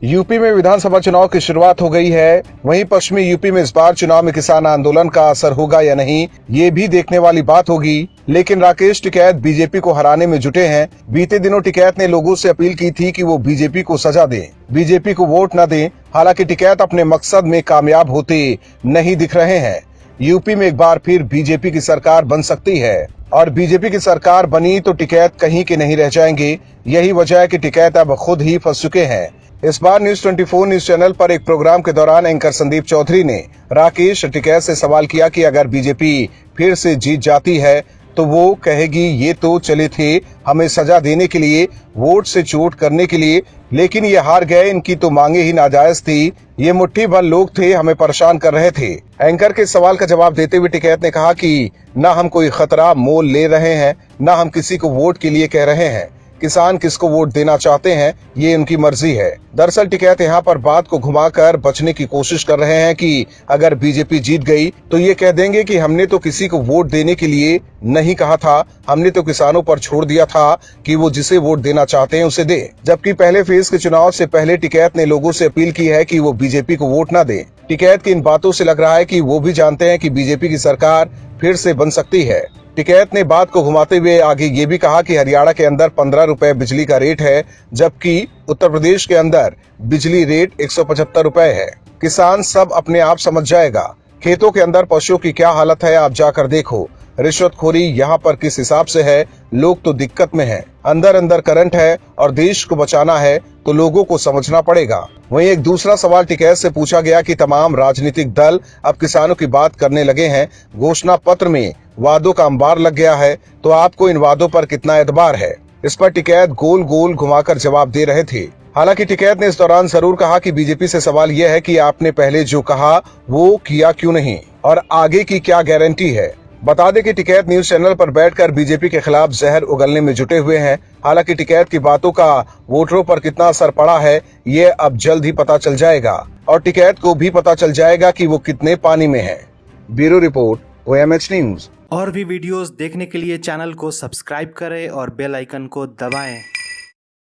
UP में विधानसभा चुनाव की शुरुआत हो गई है। वहीं पश्चिमी यूपी में इस बार चुनाव में किसान आंदोलन का असर होगा या नहीं, ये भी देखने वाली बात होगी। लेकिन राकेश टिकैत बीजेपी को हराने में जुटे हैं। बीते दिनों टिकैत ने लोगों से अपील की थी कि वो बीजेपी को सजा दें, बीजेपी को वोट न दें। हालांकि टिकैत अपने मकसद में कामयाब होते नहीं दिख रहे हैं। यूपी में एक बार फिर बीजेपी की सरकार बन सकती है और बीजेपी की सरकार बनी तो टिकैत कहीं के नहीं रह जाएंगे। यही वजह है कि टिकैत अब खुद ही फंस चुके हैं। इस बार न्यूज 24 न्यूज चैनल पर एक प्रोग्राम के दौरान एंकर संदीप चौधरी ने राकेश टिकैत से सवाल किया कि अगर बीजेपी फिर से जीत जाती है तो वो कहेगी ये तो चले थे हमें सजा देने के लिए, वोट से चोट करने के लिए, लेकिन ये हार गए, इनकी तो मांगे ही नाजायज थी, ये मुट्ठी भर लोग थे हमें परेशान कर रहे थे। एंकर के सवाल का जवाब देते हुए टिकैत ने कहा कि न हम कोई खतरा मोल ले रहे हैं, न हम किसी को वोट के लिए कह रहे हैं। किसान किसको वोट देना चाहते हैं ये उनकी मर्जी है। दरअसल टिकैत यहाँ पर बात को घुमाकर बचने की कोशिश कर रहे हैं कि अगर बीजेपी जीत गई तो ये कह देंगे कि हमने तो किसी को वोट देने के लिए नहीं कहा था, हमने तो किसानों पर छोड़ दिया था कि वो जिसे वोट देना चाहते हैं उसे दे। जबकि पहले फेज के चुनाव से पहले टिकैत ने लोगों से अपील की है कि वो बीजेपी को वोट न दे। टिकैत की इन बातों से लग रहा है कि वो भी जानते हैं कि बीजेपी की सरकार फिर से बन सकती है। टिकैत ने बात को घुमाते हुए आगे ये भी कहा कि हरियाणा के अंदर 15 रुपए बिजली का रेट है, जबकि उत्तर प्रदेश के अंदर बिजली रेट 175 रुपए है। किसान सब अपने आप समझ जाएगा। खेतों के अंदर पशुओं की क्या हालत है आप जाकर देखो। रिश्वतखोरी यहाँ पर किस हिसाब से है, लोग तो दिक्कत में हैं। अंदर अंदर करंट है और देश को बचाना है तो लोगों को समझना पड़ेगा। वहीं एक दूसरा सवाल टिकैत से पूछा गया कि तमाम राजनीतिक दल अब किसानों की बात करने लगे हैं, घोषणा पत्र में वादों का अंबार लग गया है, तो आपको इन वादों पर कितना एतबार है। इस पर टिकैत गोल गोल घुमाकर जवाब दे रहे थे। हालांकि टिकैत ने इस दौरान जरूर कहा कि बीजेपी से सवाल यह है कि आपने पहले जो कहा वो किया क्यों नहीं और आगे की क्या गारंटी है। बता दें कि टिकैत न्यूज चैनल पर बैठकर बीजेपी के खिलाफ जहर उगलने में जुटे हुए हैं। हालांकि टिकैत की बातों का वोटरों पर कितना असर पड़ा है ये अब जल्द ही पता चल जाएगा और टिकैत को भी पता चल जाएगा कि वो कितने पानी में है। Bureau report, OMH news. और भी वीडियोस देखने के लिए चैनल को सब्सक्राइब करें और बेल आइकन को दबाएं।